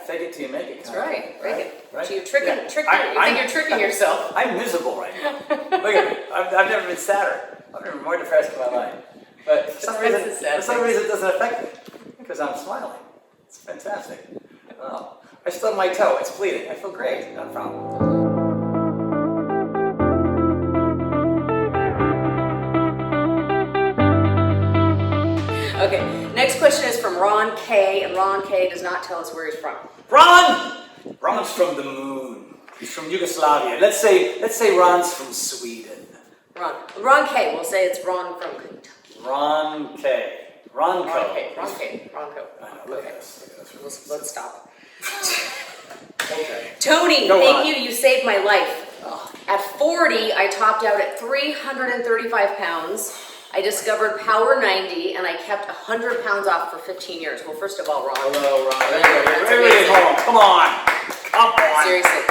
fake it till you make it. That's right. Right? So you're tricking. You think you're tricking yourself. I'm miserable right now. Look at me. I've never been sadder. I've never been more depressed in my life. But for some reason it doesn't affect me because I'm smiling. It's fantastic. Oh, I stubbed my toe. It's bleeding. I feel great. Not a problem. Okay, next question is from Ron K, and Ron K does not tell us where he's from. Ron's from the moon. He's from Yugoslavia. Let's say Ron's from Sweden. Ron K. We'll say it's Ron from Kentucky. Ron K. Ronco. Ronco. I know. Look at this. Let's stop. Okay. Tony, thank you. You saved my life. At 40, I topped out at 335 pounds. I discovered Power 90, and I kept 100 pounds off for 15 years. Well, first of all, Ron. Hello, Ron. Everybody's home. Come on. Seriously.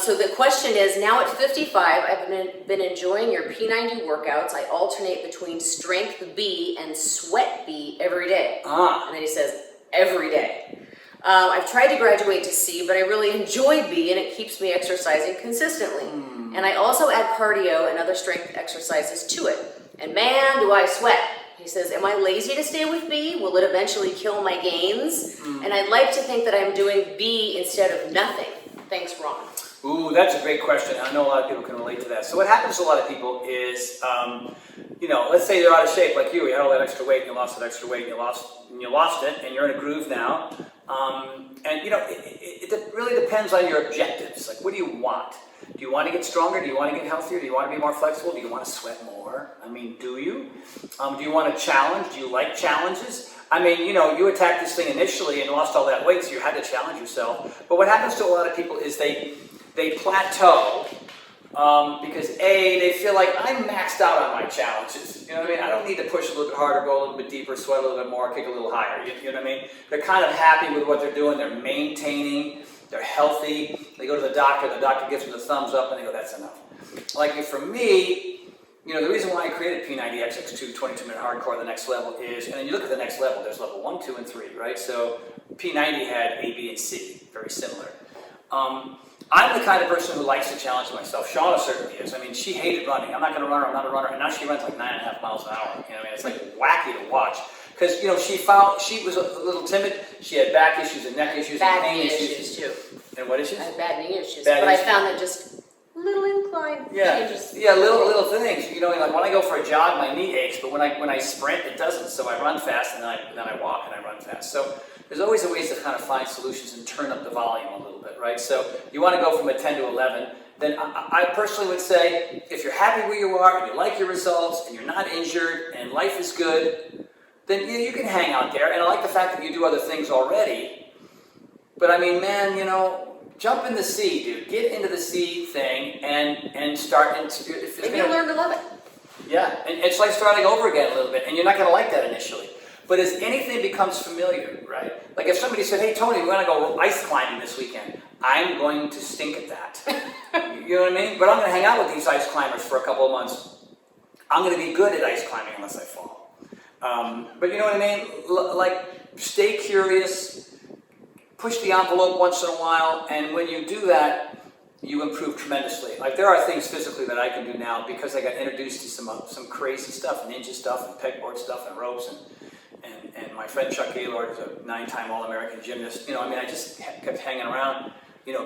So the question is, now at 55, I've been enjoying your P90 workouts. I alternate between strength B and sweat B every day. And then he says, every day. I've tried to graduate to C, but I really enjoy B, and it keeps me exercising consistently. And I also add cardio and other strength exercises to it. And man, do I sweat. He says, am I lazy to stay with B? Will it eventually kill my gains? And I'd like to think that I'm doing B instead of nothing. Thanks, Ron. Ooh, that's a great question. I know a lot of people can relate to that. So what happens to a lot of people is, let's say they're out of shape like you. You had all that extra weight and you lost that extra weight and you lost it and you're in a groove now. It really depends on your objectives. Like, what do you want? Do you want to get stronger? Do you want to get healthier? Do you want to be more flexible? Do you want to sweat more? I mean, do you? Do you want a challenge? Do you like challenges? I mean, you attacked this thing initially and lost all that weight, so you had to challenge yourself. But what happens to a lot of people is they plateau because they feel like I'm maxed out on my challenges. You know what I mean? I don't need to push a little bit harder, go a little bit deeper, sweat a little bit more, kick a little higher. You know what I mean? They're kind of happy with what they're doing. They're maintaining. They're healthy. They go to the doctor gives them the thumbs up, and they go, that's enough. Like for me, the reason why I created P90X X2 22-minute hardcore, the next level is, and then you look at the next level, there's level 1, 2, and 3, right? So P90 had A, B, and C, very similar. I'm the kind of person who likes to challenge myself. Shauna certainly is. I mean, she hated running. I'm not going to run her, I'm not a runner, and now she runs like 9.5 miles an hour. It's like wacky to watch. Because, she was a little timid. She had back issues and neck issues and pain issues too. And what issues? I had bad knee issues. I found that just little incline changes. Yeah, little things. Like when I go for a jog, my knee aches, but when I sprint, it doesn't. So I run fast, and then I walk and I run fast. So there's always a ways to kind of find solutions and turn up the volume a little bit, right? So you want to go from a 10 to 11. Then I personally would say, if you're happy where you are, and you like your results, and you're not injured, and life is good, then you can hang out there. And I like the fact that you do other things already. But I mean, man, jump in the sea, dude. Get into the sea thing and start. Maybe you'll learn to love it. Yeah, and it's like starting over again a little bit. And you're not going to like that initially. But as anything becomes familiar, right? Like if somebody said, hey, Tony, we're going to go ice climbing this weekend. I'm going to stink at that. You know what I mean? But I'm going to hang out with these ice climbers for a couple of months. I'm going to be good at ice climbing unless I fall. But you know what I mean? Like, stay curious, push the envelope once in a while, and when you do that, you improve tremendously. Like, there are things physically that I can do now because I got introduced to some crazy stuff, ninja stuff, and pegboard stuff, and ropes, and my friend Chuck Gaylord is a 9-time All-American gymnast. I just kept hanging around,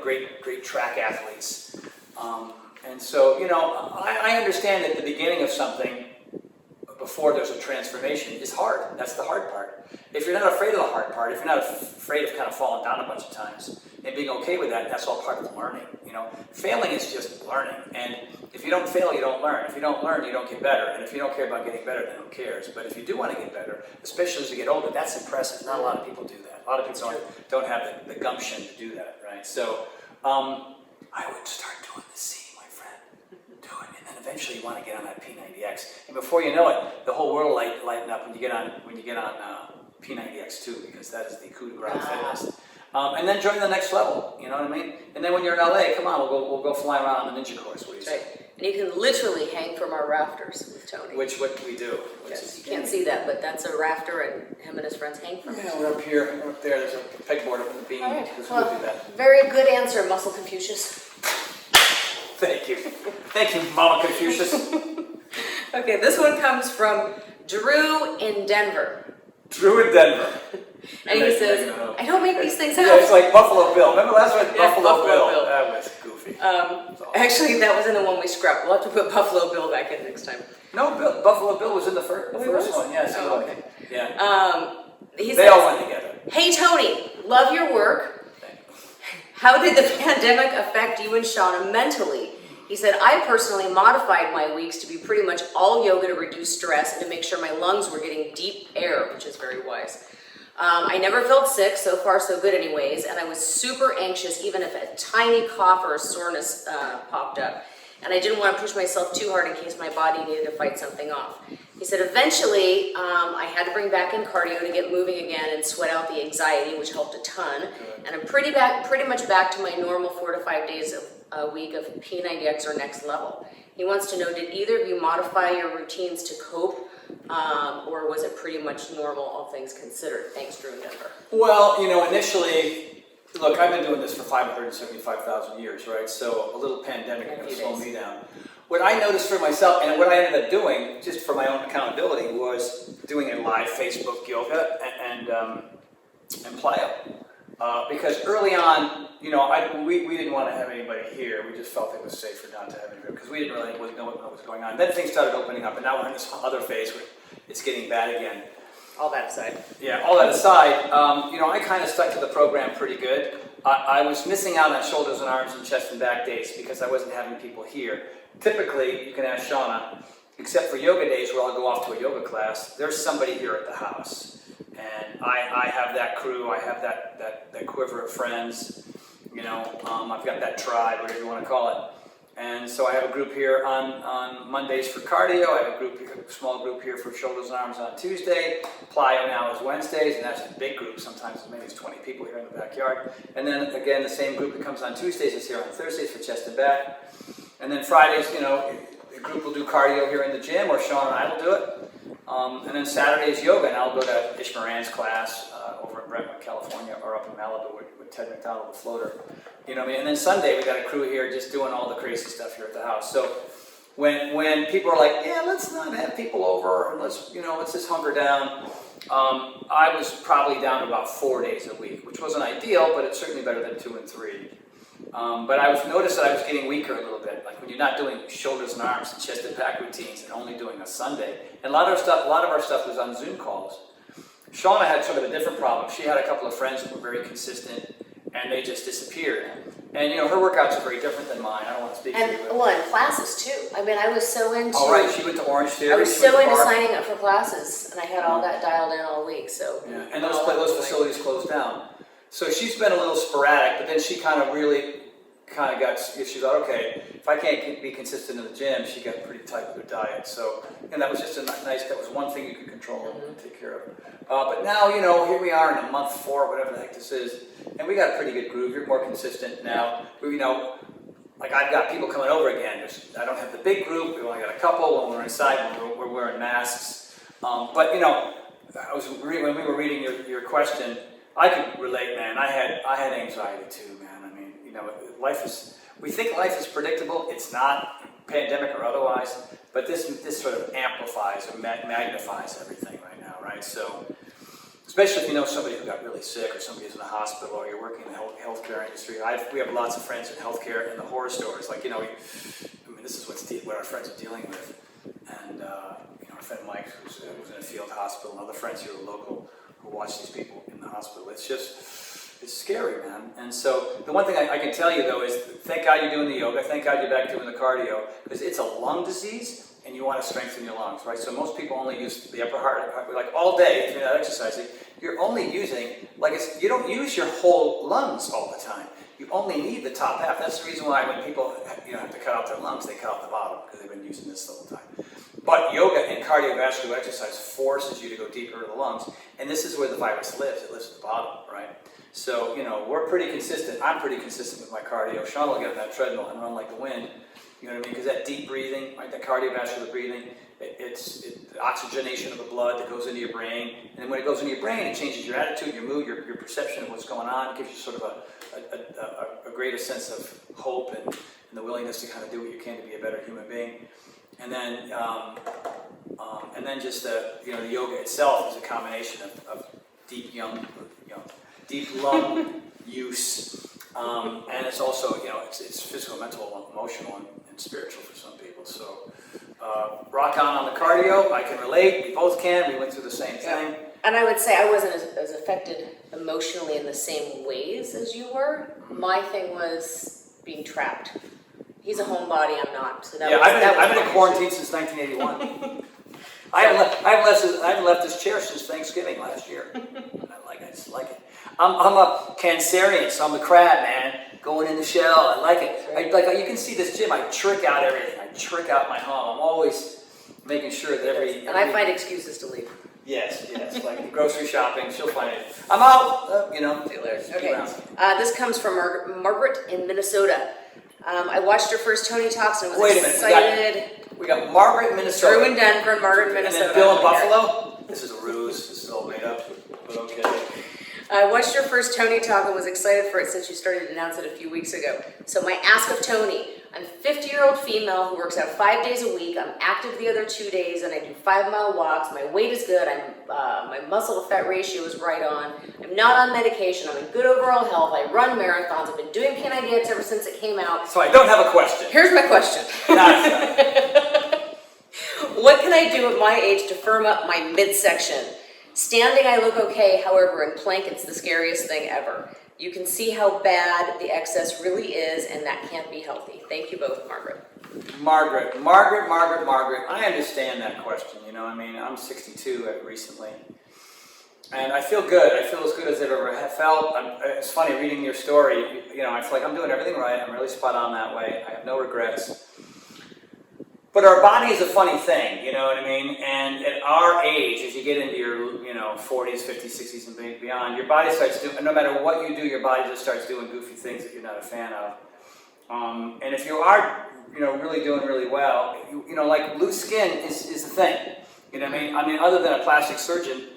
great track athletes. And so, I understand that the beginning of something before there's a transformation is hard. That's the hard part. If you're not afraid of the hard part, if you're not afraid of kind of falling down a bunch of times and being okay with that, that's all part of the learning. Failing is just learning. And if you don't fail, you don't learn. If you don't learn, you don't get better. And if you don't care about getting better, then who cares? But if you do want to get better, especially as you get older, that's impressive. Not a lot of people do that. A lot of people don't have the gumption to do that, right? So I would start doing the C. And then eventually you want to get on that P90X, and before you know it, the whole world lighten up when you get on P90X too, because that is the coup de grace fitness. And then join the next level. You know what I mean? And then when you're in LA, come on, we'll go fly around on the ninja course. What do you say? And you can literally hang from our rafters with Tony. Which what we do. Yes, you can't see that, but that's a rafter, and him and his friends hang from it. Yeah, we're up here, we're up there. There's a pegboard up in the beam. All right. Because Well, we'll do that. very good answer, Muscle Confucius. Thank you. Thank you, Mama Confucius. Okay, this one comes from Drew in Denver. Drew in Denver. And he says, I don't make these things up. Yeah, it's like Buffalo Bill. Remember last one? Yeah, Buffalo Bill. Bill. That was goofy. Actually, that wasn't the one we scrapped. We'll have to put Buffalo Bill back in next time. No, Buffalo Bill was in the first Oh, he was? one. Yes. Oh, okay. Yeah. He They says, all went together. Hey Tony, love your work. How did the pandemic affect you and Shauna mentally? He said, I personally modified my weeks to be pretty much all yoga to reduce stress and to make sure my lungs were getting deep air, which is very wise. I never felt sick, so far so good anyways, and I was super anxious even if a tiny cough or a soreness popped up. And I didn't want to push myself too hard in case my body needed to fight something off. He said, eventually, I had to bring back in cardio to get moving again and sweat out the anxiety, which helped a ton. And I'm pretty much back to my normal 4 to 5 days a week of P90X or next level. He wants to know, did either of you modify your routines to cope, or was it pretty much normal, all things considered? Thanks, Drew in Denver. Well, initially, look, I've been doing this for 575,000 years, right? So a little pandemic can slow me down. What I noticed for myself, and what I ended up doing, just for my own accountability, was doing a live Facebook yoga and plyo. Because early on, we didn't want to have anybody here. We just felt it was safer not to have anybody because we didn't really know what was going on. Then things started opening up, and now we're in this other phase where it's getting bad again. All that aside. Yeah, all that aside, I kind of stuck to the program pretty good. I was missing out on shoulders and arms and chest and back days because I wasn't having people here. Typically, you can ask Shauna, except for yoga days where I'll go off to a yoga class, there's somebody here at the house. And I have that crew, I have that quiver of friends, I've got that tribe, whatever you want to call it. And so I have a group here on Mondays for cardio, I have a small group here for shoulders and arms on Tuesday, plyo now is Wednesdays, and that's a big group, sometimes maybe it's 20 people here in the backyard. And then again, the same group that comes on Tuesdays is here on Thursdays for chest and back. And then Fridays, the group will do cardio here in the gym, or Sean and I will do it. And then Saturday is yoga, and I'll go to Ish Moran's class over in Brentwood, California, or up in Malibu with Ted McDonald, the floater. And then Sunday we got a crew here just doing all the crazy stuff here at the house. So when people are like, yeah, let's not have people over, and let's just hunker down, I was probably down to about 4 days a week, which wasn't ideal, but it's certainly better than 2 and 3. But I noticed that I was getting weaker a little bit. Like when you're not doing shoulders and arms and chest and back routines and only doing a Sunday. And a lot of our stuff was on Zoom calls. Shauna had sort of a different problem. She had a couple of friends that were very consistent, and they just disappeared. And her workouts are very different than mine. I don't want to speak to you. And classes too. I mean, I was so into. Oh right, she went to Orange Theory. I was so into signing up for classes, and I had all that dialed in all week. So. Yeah, and those facilities closed down. So she's been a little sporadic, but then she kind of got, she thought, okay, if I can't be consistent in the gym, she got pretty tight with her diet. So, and that was just that was one thing you could control and take care of. But now, here we are in month 4, whatever the heck this is, and we got a pretty good groove. You're more consistent now. Like I've got people coming over again. I don't have the big group. We only got a couple. When we're inside, we're wearing masks. But when we were reading your question, I could relate, man. I had anxiety too, man. I mean, we think life is predictable. It's not, pandemic or otherwise, but this sort of amplifies or magnifies everything right now, right? So, especially if you know somebody who got really sick or somebody who's in the hospital or you're working in the healthcare industry. We have lots of friends in healthcare and the horror stories. Like, this is what our friends are dealing with. And, our friend Mike, who's in a field hospital, and other friends here local who watch these people in the hospital. It's scary, man. And so the one thing I can tell you, though, is thank God you're doing the yoga. Thank God you're back doing the cardio, because it's a lung disease, and you want to strengthen your lungs, right? So most people only use the upper heart, like all day, if you're not exercising. You're only using, you don't use your whole lungs all the time. You only need the top half. That's the reason why when people have to cut out their lungs, they cut out the bottom, because they've been using this the whole time. But yoga and cardiovascular exercise forces you to go deeper into the lungs, and this is where the virus lives. It lives at the bottom, right? So, we're pretty consistent. I'm pretty consistent with my cardio. Sean will get on that treadmill and run like the wind. You know what I mean? Because that deep breathing, right, that cardiovascular breathing, it's the oxygenation of the blood that goes into your brain. And then when it goes into your brain, it changes your attitude, your mood, your perception of what's going on. It gives you sort of a greater sense of hope and the willingness to kind of do what you can to be a better human being. And then just the yoga itself is a combination of deep lung use, and it's also it's physical, mental, emotional, and spiritual for some people. So rock on the cardio. I can relate. We both can. We went through the same thing. And I would say I wasn't as affected emotionally in the same ways as you were. My thing was being trapped. He's a homebody, I'm not. So I've been in quarantine since 1981. I haven't left this chair since Thanksgiving last year. I just like it. I'm a Cancerian, so I'm a crab, man. Going in the shell, I like it. You can see this gym. I trick out everything. I trick out my home. I'm always making sure that And I find excuses to leave. Yes, like the grocery shopping, she'll find it. I'm out, See you later. Okay. This comes from Margaret in Minnesota. I watched her first Tony Talks and was excited. We got Margaret in Minnesota. Drew in Denver and Margaret in Minnesota. And then Bill in Buffalo. This is a ruse. This is all made up. But okay. I watched your first Tony Talk and was excited for it since you started to announce it a few weeks ago. So my ask of Tony. I'm a 50-year-old female who works out 5 days a week. I'm active the other 2 days, and I do 5-mile walks. My weight is good. My muscle-to-fat ratio is right on. I'm not on medication. I'm in good overall health. I run marathons. I've been doing P90X ever since it came out. So I don't have a question. Here's my question. What can I do at my age to firm up my midsection? Standing, I look okay. However, in plank, it's the scariest thing ever. You can see how bad the excess really is, and that can't be healthy. Thank you both, Margaret. Margaret. I understand that question. I'm 62 recently, and I feel good. I feel as good as I've ever felt. It's funny reading your story. I feel like I'm doing everything right. I'm really spot on that way. I have no regrets. But our body is a funny thing, you know what I mean? And at our age, as you get into your 40s, 50s, 60s, and beyond, your body starts doing, no matter what you do, your body just starts doing goofy things that you're not a fan of. And if you are, really doing really well, like loose skin is the thing. You know what I mean? I mean, other than a plastic surgeon,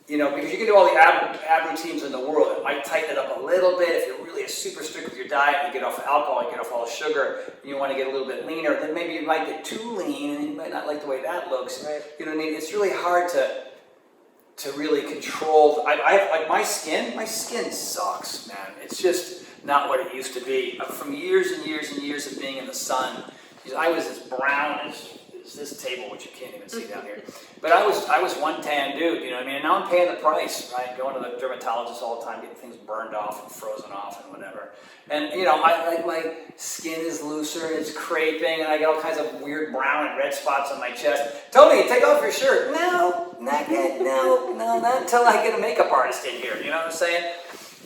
because you can do all the ab routines in the world. It might tighten it up a little bit. If you're really super strict with your diet, you get off alcohol, you get off all the sugar, and you want to get a little bit leaner, then maybe you might get too lean, and you might not like the way that looks. Right. You know what I mean? It's really hard to really control. Like my skin sucks, man. It's just not what it used to be. From years and years and years of being in the sun, I was as brown as this table, which you can't even see down here. But I was one tan dude, you know what I mean? And now I'm paying the price, right? Going to the dermatologist all the time, getting things burned off and frozen off and whatever. And my skin is looser and it's creping, and I get all kinds of weird brown and red spots on my chest. Tony, take off your shirt. No, not yet. No, not until I get a makeup artist in here. You know what I'm saying?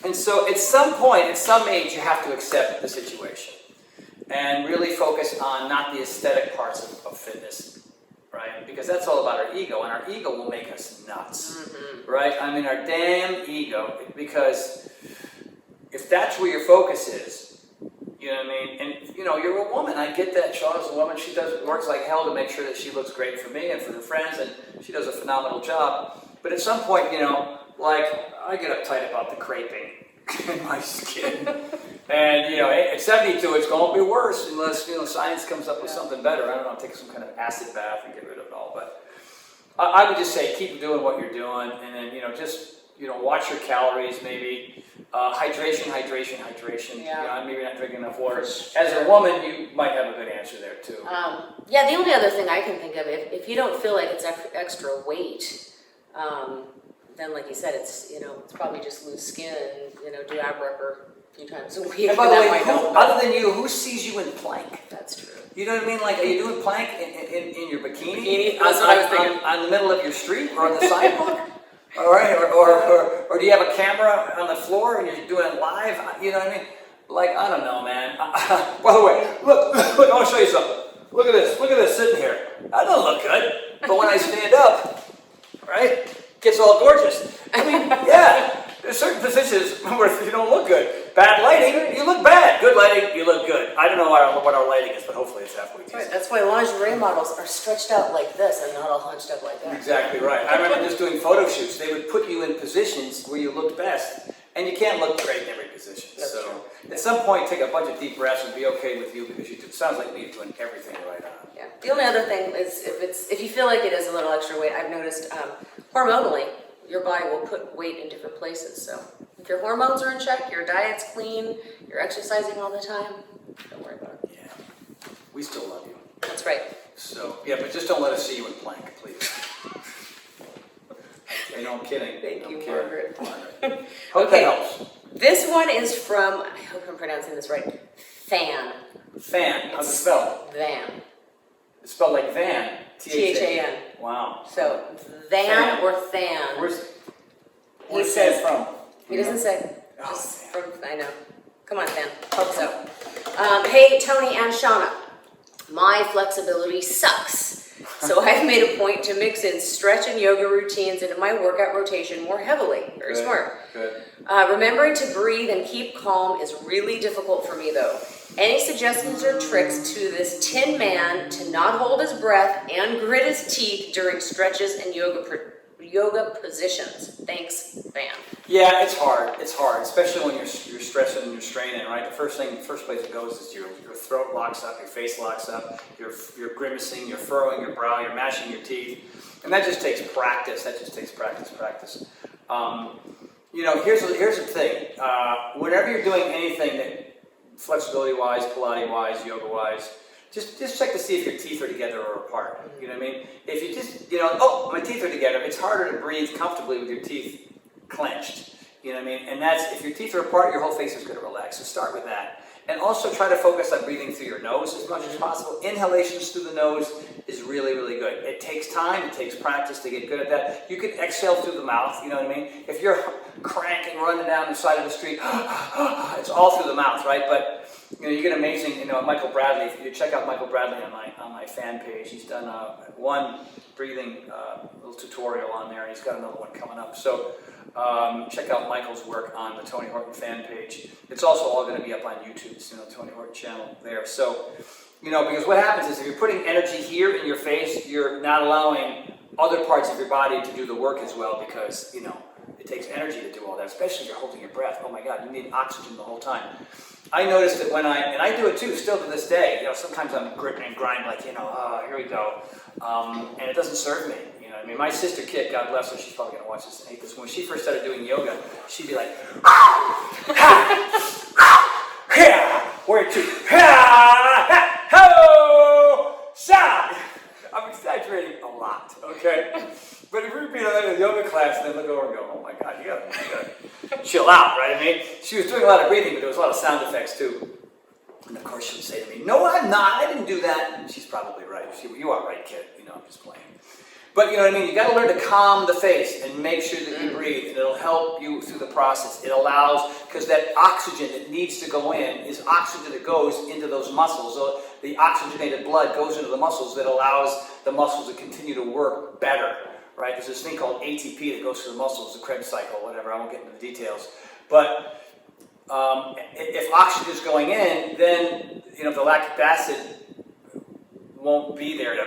And so at some point, at some age, you have to accept the situation and really focus on not the aesthetic parts of fitness, right? Because that's all about our ego, and our ego will make us nuts, right? I mean, our damn ego, because if that's where your focus is, you know what I mean? And, you're a woman. I get that. Charlotte's a woman. She works like hell to make sure that she looks great for me and for her friends, and she does a phenomenal job. But at some point, I get uptight about the creping in my skin. And, at 72, it's going to be worse unless, science comes up with something better. I don't know, take some kind of acid bath and get rid of it all. But I would just say keep doing what you're doing. And then, just, watch your calories maybe. Hydration. Maybe not drinking enough water. As a woman, you might have a good answer there, too. The only other thing I can think of, if you don't feel like it's extra weight, then like you said, it's probably just loose skin and, do ab rep a few times a week. And by the way, other than you, who sees you in plank? That's true. You know what I mean? Like, are you doing plank in your bikini? That's what I was thinking. On the middle of your street or on the sidewalk? All right, or do you have a camera on the floor and you're doing it live? You know what I mean? Like, I don't know, man. By the way, look, I want to show you something. Look at this sitting here. That doesn't look good. But when I stand up, right, it gets all gorgeous. I mean, yeah. There's certain positions where you don't look good. Bad lighting, you look bad. Good lighting, you look good. I don't know what our lighting is, but hopefully it's halfway decent. Right, that's why lingerie models are stretched out like this and not all hunched up like that. Exactly right. I remember just doing photo shoots. They would put you in positions where you looked best, and you can't look great in every position. That's so true. at some point, take a bunch of deep breaths and be okay with you because it sounds like you're doing everything right on. Yeah. The only other thing is if you feel like it is a little extra weight, I've noticed hormonally, your body will put weight in different places. So if your hormones are in check, your diet's clean, you're exercising all the time, don't worry about it. Yeah. We still love you. That's right. So, yeah, but just don't let us see you in plank, please. I know, I'm kidding. Thank you, kidding. Margaret. Hope that helps. This one is from, I hope I'm pronouncing this right, Fan. Fan. How's it spelled? Van. It's spelled like van. T-H-A-N. Wow. So, Van or Than. Where's He says, from? he doesn't say. Oh, Just Fan. from, I know. Come on, Fan. Hope so. Hey, Tony and Shauna. My flexibility sucks. So I've made a point to mix in stretch and yoga routines into my workout rotation more heavily. Very Good. smart. Good. Remembering to breathe and keep calm is really difficult for me though. Any suggestions or tricks to this tin man to not hold his breath and grit his teeth during stretches and yoga positions? Thanks, Van. Yeah, it's hard. It's hard, especially when you're stressing and you're straining, right? The first place it goes is your throat locks up, your face locks up, you're grimacing, you're furrowing your brow, you're mashing your teeth, and that just takes practice. Practice. Here's the thing. Whenever you're doing anything that flexibility-wise, Pilates-wise, yoga-wise, just check to see if your teeth are together or apart. You know what I mean? If you just, my teeth are together, it's harder to breathe comfortably with your teeth clenched. You know what I mean? And that's, if your teeth are apart, your whole face is going to relax. So start with that. And also try to focus on breathing through your nose as much as possible. Inhalations through the nose is really, really good. It takes time, it takes practice to get good at that. You can exhale through the mouth, you know what I mean? If you're cranking, running down the side of the street, it's all through the mouth, right? But you get amazing, Michael Bradley. If you check out Michael Bradley on my fan page, he's done one breathing little tutorial on there, and he's got another one coming up. So check out Michael's work on the Tony Horton fan page. It's also all going to be up on YouTube, Tony Horton channel there. So, because what happens is if you're putting energy here in your face, you're not allowing other parts of your body to do the work as well because, it takes energy to do all that, especially if you're holding your breath. Oh my God, you need oxygen the whole time. I noticed that and I do it too, still to this day, sometimes I'm gripping and grinding like, here we go. And it doesn't serve me. My sister Kit, God bless her, she's probably going to watch this and hate this. When she first started doing yoga, she'd be like, where to? I'm exaggerating a lot, okay? But if we repeat it in a yoga class, then look over and go, oh my God, you gotta chill out, right? She was doing a lot of breathing, but there was a lot of sound effects too. And of course she would say to me, no, I'm not, I didn't do that. And she's probably right. You are right, kid, I'm just playing. But you gotta learn to calm the face and make sure that you breathe, and it'll help you through the process. It allows, because that oxygen that needs to go in is oxygen that goes into those muscles. So the oxygenated blood goes into the muscles that allows the muscles to continue to work better, right? There's this thing called ATP that goes through the muscles, the Krebs cycle, whatever, I won't get into the details. But if oxygen is going in, then the lactic acid won't be there to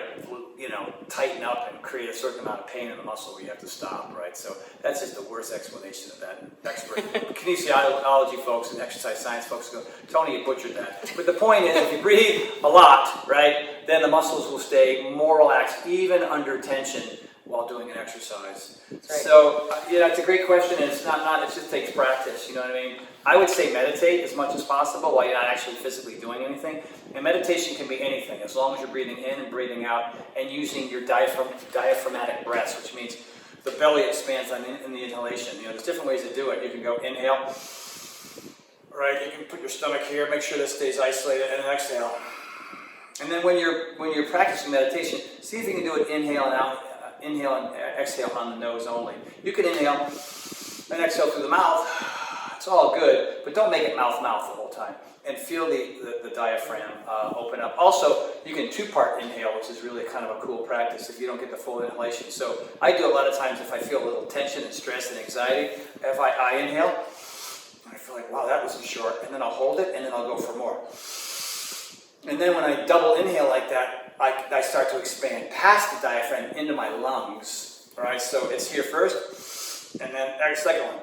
tighten up and create a certain amount of pain in the muscle where you have to stop, right? So that's just the worst explanation of that. Expert kinesiology folks and exercise science folks go, Tony, you butchered that. But the point is, if you breathe a lot, right, then the muscles will stay more relaxed, even under tension, while doing an exercise. Right. So, it's a great question, and it just takes practice, you know what I mean? I would say meditate as much as possible while you're not actually physically doing anything. And meditation can be anything, as long as you're breathing in and breathing out and using your diaphragmatic breaths, which means the belly expands in the inhalation. There's different ways to do it. You can go inhale, right? You can put your stomach here, make sure this stays isolated, and then exhale. And then when you're practicing meditation, see if you can do it inhale and out. Inhale and exhale on the nose only. You can inhale and exhale through the mouth. It's all good, but don't make it mouth-mouth the whole time. And feel the diaphragm open up. Also, you can two-part inhale, which is really kind of a cool practice if you don't get the full inhalation. So I do a lot of times if I feel a little tension and stress and anxiety, if I inhale, I feel like, wow, that wasn't short. And then I'll hold it, and then I'll go for more. And then when I double inhale like that, I start to expand past the diaphragm into my lungs. All right, so it's here first, and then second one,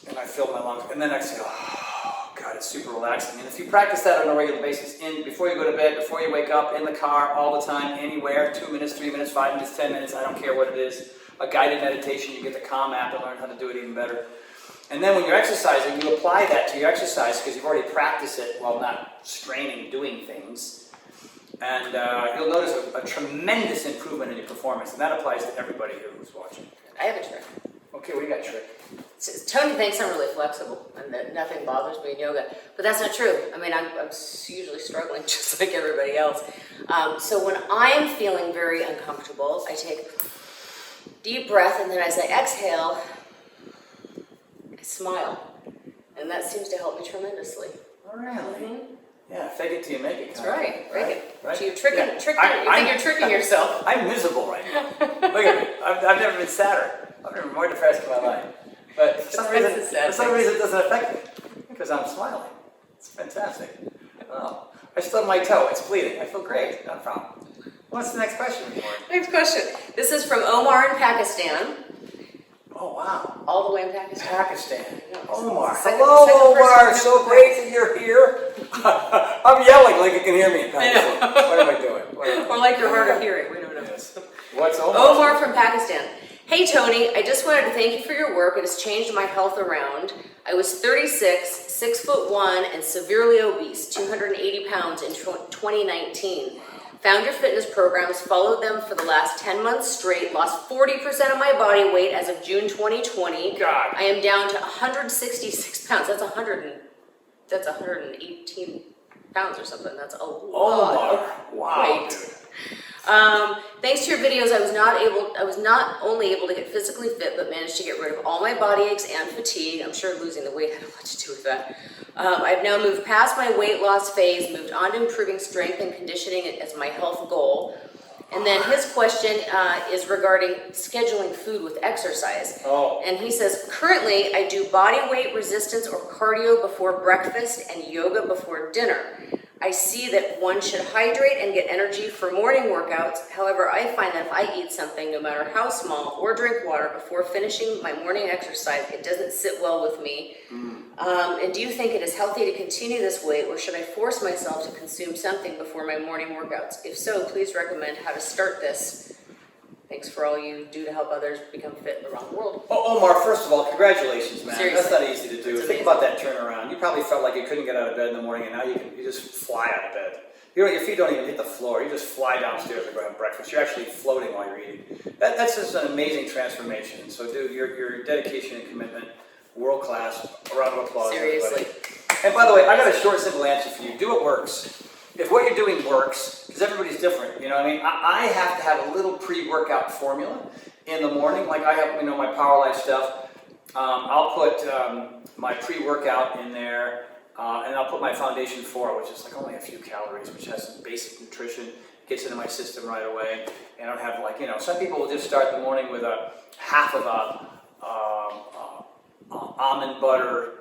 and I fill my lungs, and then exhale. Oh God, it's super relaxing. And if you practice that on a regular basis, before you go to bed, before you wake up, in the car, all the time, anywhere, 2 minutes, 3 minutes, 5 minutes, 10 minutes, I don't care what it is. A guided meditation, you get the Calm app and learn how to do it even better. And then when you're exercising, you apply that to your exercise because you've already practiced it while not straining doing things. And you'll notice a tremendous improvement in your performance. And that applies to everybody here who's watching. I have a trick. Okay, what do you got, Trick? Tony thinks I'm really flexible and that nothing bothers me in yoga, but that's not true. I mean, I'm usually struggling just like everybody else. So when I am feeling very uncomfortable, I take deep breath, and then as I exhale, I smile. And that seems to help me tremendously. Oh, really? Yeah, fake it till you make it. That's right. Right? Right? So you're tricking, you think you're tricking yourself. I'm miserable right now. Look at me. I've never been sadder. I've never been more depressed in my life. But for some reason it doesn't affect me because I'm smiling. It's fantastic. Oh, I stubbed my toe. It's bleeding. I feel great. Not a problem. What's the next question? Next question. This is from Omar in Pakistan. Oh, wow. All the way in Pakistan. Pakistan. Omar. Second Hello, Omar. person. So great that you're here. I'm yelling like you can hear me in Pakistan. What am I doing? Or like you're hard of hearing. We don't know. Yes. What's Omar? Omar from Pakistan. Hey Tony, I just wanted to thank you for your work. It has changed my health around. I was 36, 6'1", and severely obese, 280 pounds in 2019. Found your fitness programs, followed them for the last 10 months straight, lost 40% of my body weight as of June 2020. God. I am down to 166 pounds. That's 118 pounds or something. That's a lot of weight. Dude. Thanks to your videos, I was not only able to get physically fit, but managed to get rid of all my body aches and fatigue. I'm sure losing the weight had a lot to do with that. I've now moved past my weight loss phase, moved on to improving strength and conditioning as my health goal. And then his question is regarding scheduling food with exercise. Oh. And he says, currently I do body weight resistance or cardio before breakfast and yoga before dinner. I see that one should hydrate and get energy for morning workouts. However, I find that if I eat something, no matter how small, or drink water before finishing my morning exercise, it doesn't sit well with me. And do you think it is healthy to continue this way, or should I force myself to consume something before my morning workouts? If so, please recommend how to start this. Thanks for all you do to help others become fit around the world. Oh, Omar, first of all, congratulations, man. Seriously. That's not easy to do. That's Think amazing. about that turnaround. You probably felt like you couldn't get out of bed in the morning, and now you just fly out of bed. Your feet don't even hit the floor. You just fly downstairs and go have breakfast. You're actually floating while you're eating. That's just an amazing transformation. So, dude, your dedication and commitment, world class. A round of applause. Seriously. Everybody. And by the way, I got a short, simple answer for you. Do what works. If what you're doing works, because everybody's different, you know what I mean? I have to have a little pre-workout formula in the morning. Like I have, my Power Life stuff. I'll put my pre-workout in there, and I'll put my Foundation 4, which is like only a few calories, which has some basic nutrition, gets into my system right away. And I don't have some people will just start the morning with a half of a almond butter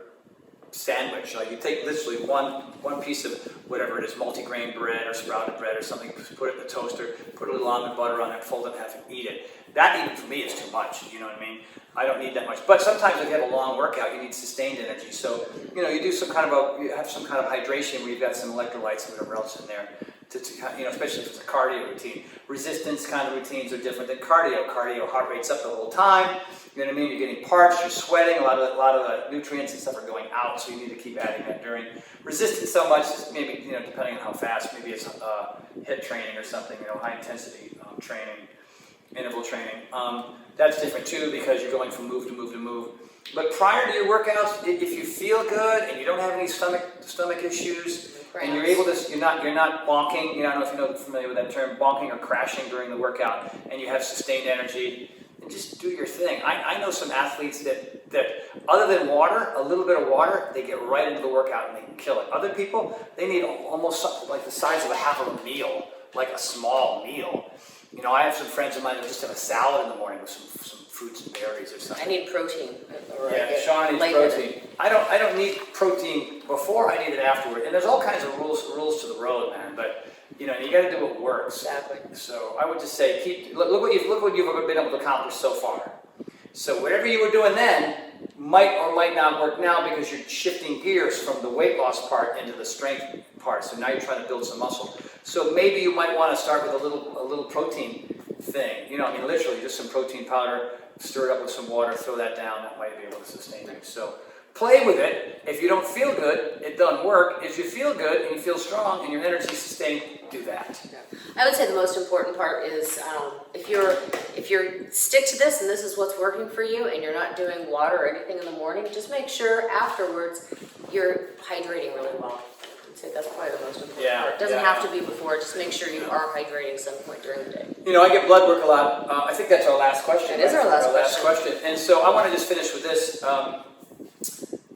sandwich. Like you take literally one piece of whatever it is, multigrain bread or sprouted bread or something, put it in the toaster, put a little almond butter on it, fold it in half and eat it. That even for me is too much, you know what I mean? I don't need that much. But sometimes if you have a long workout, you need sustained energy. So, you do some kind of you have some kind of hydration where you've got some electrolytes and whatever else in there. Especially if it's a cardio routine. Resistance kind of routines are different than cardio. Cardio, heart rate's up the whole time. You know what I mean? You're getting parched, you're sweating, a lot of the nutrients and stuff are going out, so you need to keep adding that during. Resistance so much, maybe, depending on how fast, maybe it's HIIT training or something, high intensity training, interval training. That's different too because you're going from move to move to move. But prior to your workouts, if you feel good and you don't have any stomach issues, and you're able to, you're not bonking. I don't know if you're familiar with that term, bonking or crashing during the workout, and you have sustained energy. And just do your thing. I know some athletes that other than water, a little bit of water, they get right into the workout and they can kill it. Other people, they need almost something like the size of a half of a meal, like a small meal. You know, I have some friends of mine that just have a salad in the morning with some fruits and berries or something. I need protein. Or Yeah, Sean needs protein. I don't need protein before, I need it afterward. And there's all kinds of rules to the road, man. But you know, you got to do what works. Exactly. So I would just say, look what you've been able to accomplish so far. So whatever you were doing then might or might not work now because you're shifting gears from the weight loss part into the strength part. So now you're trying to build some muscle. So maybe you might want to start with a little protein thing. You know, I mean, literally just some protein powder, stir it up with some water, throw that down. That might be able to sustain you. So play with it. If you don't feel good, it doesn't work. If you feel good and you feel strong and your energy is sustained, do that. Yeah. I would say the most important part is if you're stick to this and this is what's working for you and you're not doing water or anything in the morning, just make sure afterwards you're hydrating really well. I'd say that's probably the most important part. It doesn't have to be before, just make sure you are hydrating some point during the day. You know, I get blood work a lot. I think that's our last question. It is our last question. And so I want to just finish with this.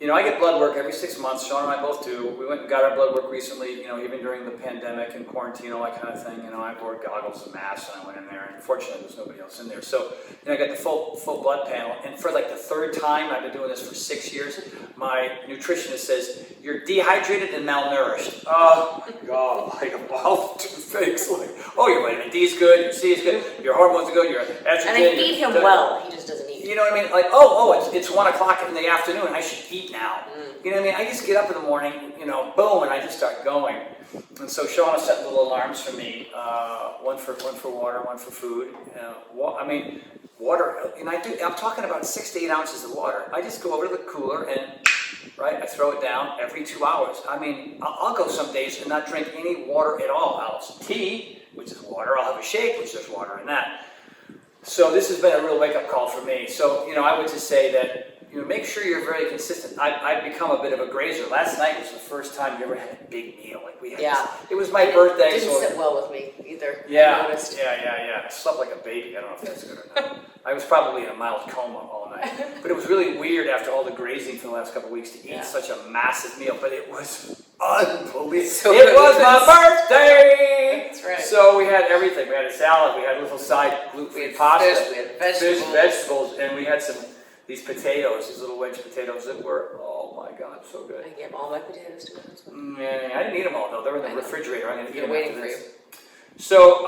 You know, I get blood work every 6 months. Sean and I both do. We went and got our blood work recently, you know, even during the pandemic and quarantine, all that kind of thing. You know, I wore goggles and masks and I went in there, and fortunately there was nobody else in there. So, you know, I got the full blood panel. And for like the third time, I've been doing this for 6 years, my nutritionist says, you're dehydrated and malnourished. Oh, my God. Like, wow, two things. Like, oh, your vitamin D is good, your C is good, your hormones are good, your estrogen. And I feed him well. He just doesn't eat. You know what I mean? Like, it's 1 o'clock in the afternoon. I should eat now. You know what I mean? I just get up in the morning, you know, boom, and I just start going. And so Sean has set little alarms for me. One for water, one for food. Water. And I'm talking about 6 to 8 ounces of water. I just go over to the cooler and I throw it down every 2 hours. I mean, I'll go some days and not drink any water at all. I'll have some tea, which is water. I'll have a shake, which there's water in that. So this has been a real wake-up call for me. So, you know, I would just say that, you know, make sure you're very consistent. I've become a bit of a grazer. Last night was the first time you ever had a big meal. Like we had this, it was my birthday. It didn't sit well with me either. Yeah, I slept like a baby. I don't know if that's good or not. I was probably in a mild coma all night. But it was really weird after all the grazing for the last couple of weeks to eat such a massive meal. But it was unbelievable. So it was my birthday! That's right. So we had everything. We had a salad. We had a little side gluten-free pasta. Fish, we had vegetables. Vegetables. And we had these potatoes, these little wedge potatoes that were, oh my God, so good. I gave all my potatoes to him. Yeah, I didn't eat them all though. They were in the refrigerator. I'm going to eat them waiting after for this. you. So,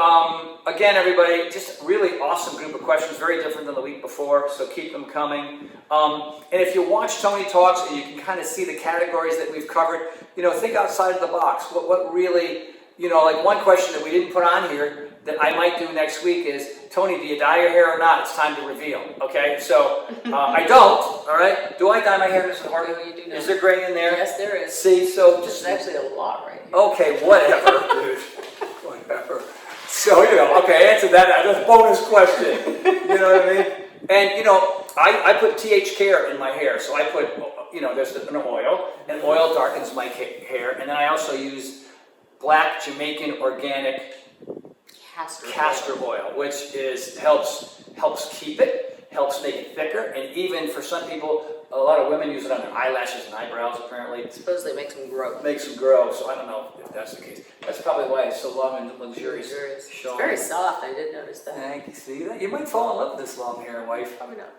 again, everybody, just a really awesome group of questions, very different than the week before, so keep them coming. And if you watch Tony Talks and you can kind of see the categories that we've covered, you know, think outside of the box. What really, you know, like one question that we didn't put on here that I might do next week is, Tony, do you dye your hair or not? It's time to reveal, okay? So, I don't, all right? Do I dye my hair, Mrs. Horton? You do know. Is there gray in there? Yes, there is. See, so just... There's actually a lot right here. Okay, whatever, dude. Whatever. So, you know, okay, answer that. That's a bonus question. You know what I mean? And, you know, I put TH Care in my hair. So I put, you know, there's an oil, and oil darkens my hair. And then I also use black Jamaican organic castor oil, which helps keep it, helps make it thicker, and even for some people, a lot of women use it on their eyelashes and eyebrows, apparently. Supposedly it makes them grow. Makes them grow, so I don't know if that's the case. That's probably why it's so long and luxurious. It's very soft, I did notice that. Thank you, see that? You might fall in love with this long hair, wife. Probably not.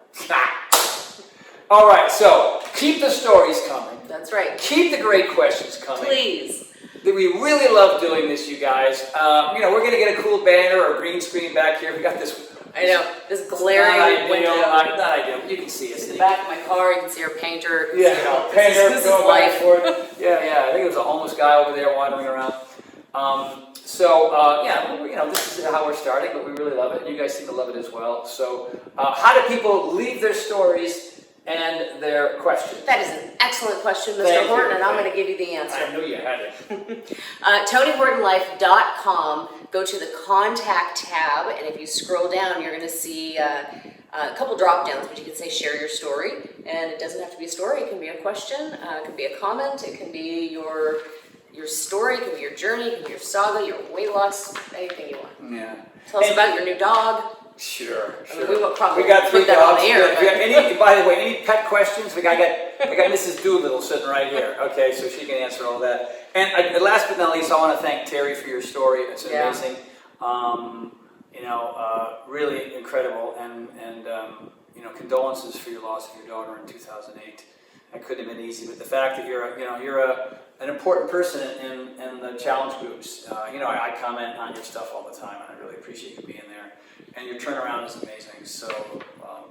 All right, so keep the stories coming. That's right. Keep the great questions coming. Please. We really love doing this, you guys. You know, we're going to get a cool banner or a green screen back here. We got this. I know, this glaring window. Not ideal. You can see us. In the back of my car, you can see our painter. Yeah, painter. This is life. Yeah. I think there's a homeless guy over there wandering around. You know, this is how we're starting, but we really love it. And you guys seem to love it as well. So, how do people leave their stories and their questions? That is an excellent question, Mr. Horton, and I'm going to give you the answer. I knew you had it. TonyHortonLife.com. Go to the contact tab, and if you scroll down, you're going to see a couple drop downs, but you can say share your story, and it doesn't have to be a story. It can be a question, it can be a comment, it can be your story, it can be your journey, it can be your saga, your weight loss, anything you want. Yeah. Tell us about your new dog. Sure. I mean, we will probably we got 3 put that dogs. on the air. By the way, any pet questions? I got Mrs. Doolittle sitting right here. Okay, so she can answer all that. And last but not least, I want to thank Terry for your story. It's amazing. really incredible, and condolences for your loss of your daughter in 2008. That couldn't have been easy, but the fact that you're an important person in the challenge groups. I comment on your stuff all the time, and I really appreciate you being there. And your turnaround is amazing. So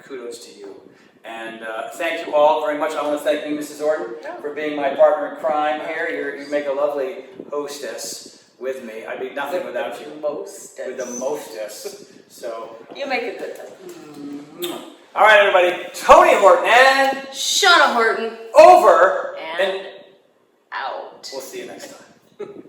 kudos to you. And thank you all very much. I want to thank you, Mrs. Horton, for being my partner in crime here. You make a lovely hostess with me. I'd be nothing without you. Mostess. With the mostess. So. You make a good one. All right, everybody. Tony Horton and Shauna Horton. over And out. We'll see you next time.